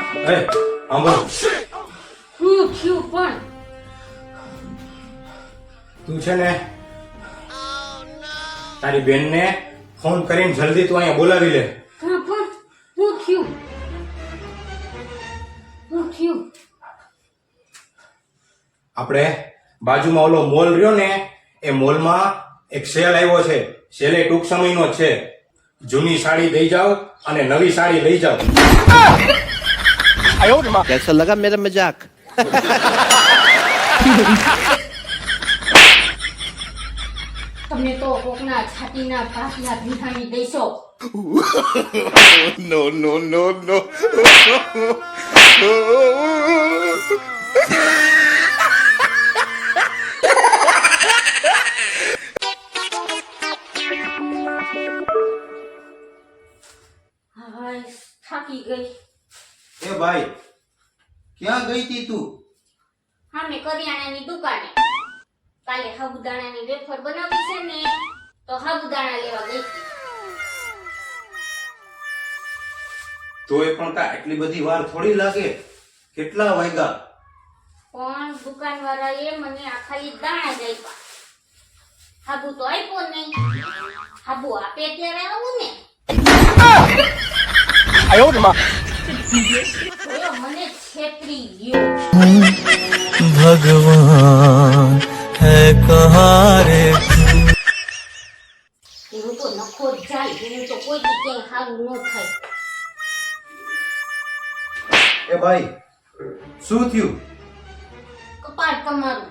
એ આંબો હું થયું પણ તું છે ને તારી બેનને ફોન કરીને જલ્દી તું અહીંયા બોલાવી લે. હા પણ હું થયું આપણે બાજુમાં ઓલો મોલ રહ્યો ને એ મોલમાં એક સેલ આવ્યો છે. સેલ એ ટૂંક સમયનો જ છે. જૂની સાડી દઈ જાઓ અને નવી સાડી લઈ જાઓ. कैसा लगा मेरा मजाक? તમને તો કોકના છાતીના પાછલા ભીહાણી દેશો. No, no, no, no. હાય થાકી ગઈ. એ ભાઈ ક્યાં ગઈ તી તું? હા મેં કરિયાણાની દુકાને કાલે સાબુદાણાની વેફર બનાવી છે ને તો સાબુદાણા લેવા ગઈ હતી. તોય પણ કા એટલી બધી વાર થોડી લાગે. કેટલા વાગ્યા? પણ દુકાનવાળાએ મને આ ખાલી દાણા જ આપ્યા. સાબુ તો આપ્યો નહીં. સાબુ આપે ત્યારે આવું ને. જોયો મને છેતરી ગયો. भगवान है कहाँ रे એવું તો નખો જ જાય. એવું તો કોઈ દી ક્યાંય સારું ન થાય. એ ભાઈ શું થયું? કપાળ તમારું.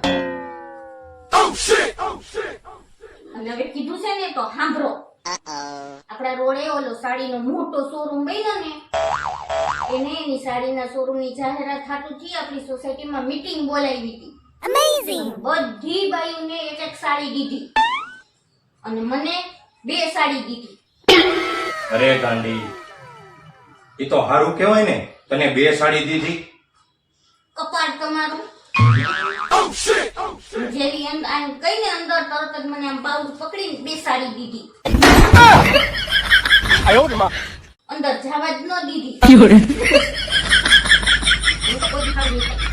અને હવે કીધું છે ને તો સાંભળો. આપણા રોડે ઓલો સાડીનો મોટો શોરૂમ બન્યો ને એને એની સાડીના શોરૂમની જાહેરાત હાટુથી આપણી સોસાયટીમાં મીટિંગ બોલાવી હતી. અમેઝિંગ. બધી બાઈઓને એક એક સાડી દીધી અને મને 2 સાડી દીધી. અરે ગાંડી, એ તો હારું કહેવાય ને, તને 2 સાડી દીધી. કપાળ તમારું. જેવી આમ કઈને અંદર તરત જ મને આમ બાઉલ પકડીને 2 સાડી દીધી. અંદર જવા જ ન દીધી. હું તો કોઈ ખાવ નહીં ખાઈ.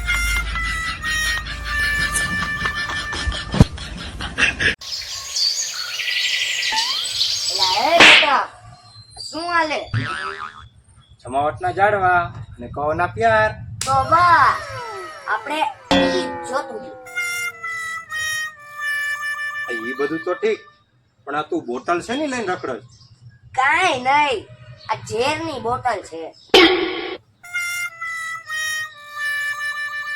શું હાલે? જમાવટના જાડવા અને કહોના પ્યાર. તો બા આપણે ઈ જોતું હતું. એ બધું તો ઠીક, પણ આ તું બોટલ છે ને લઈને રખડસ? કાંઈ નહીં, આ ઝેરની બોટલ છે.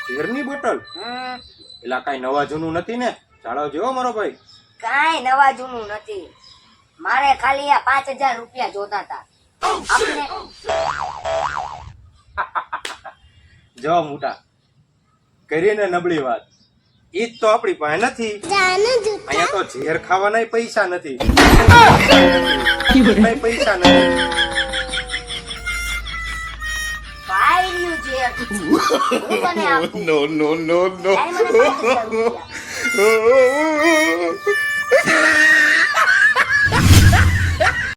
ઝેરની બોટલ? એલા કાંઈ નવા જૂનું નથી ને? જાળવજો હો મારો ભાઈ. કાંઈ નવા જૂનું નથી. મારે ખાલી આ 5000 રૂપિયા જોતા હતા. આપણે જો મોટા કરીને નબળી વાત. ઈ જ તો આપણી પાસે નથી. અહીંયા તો ઝેર ખાવાના પૈસા નથી. કાંઈ પૈસા નથી. ભાઈનું ઝેર હું તને આપું. No, no, no, no. કાંઈ મને 5000 રૂપિયા.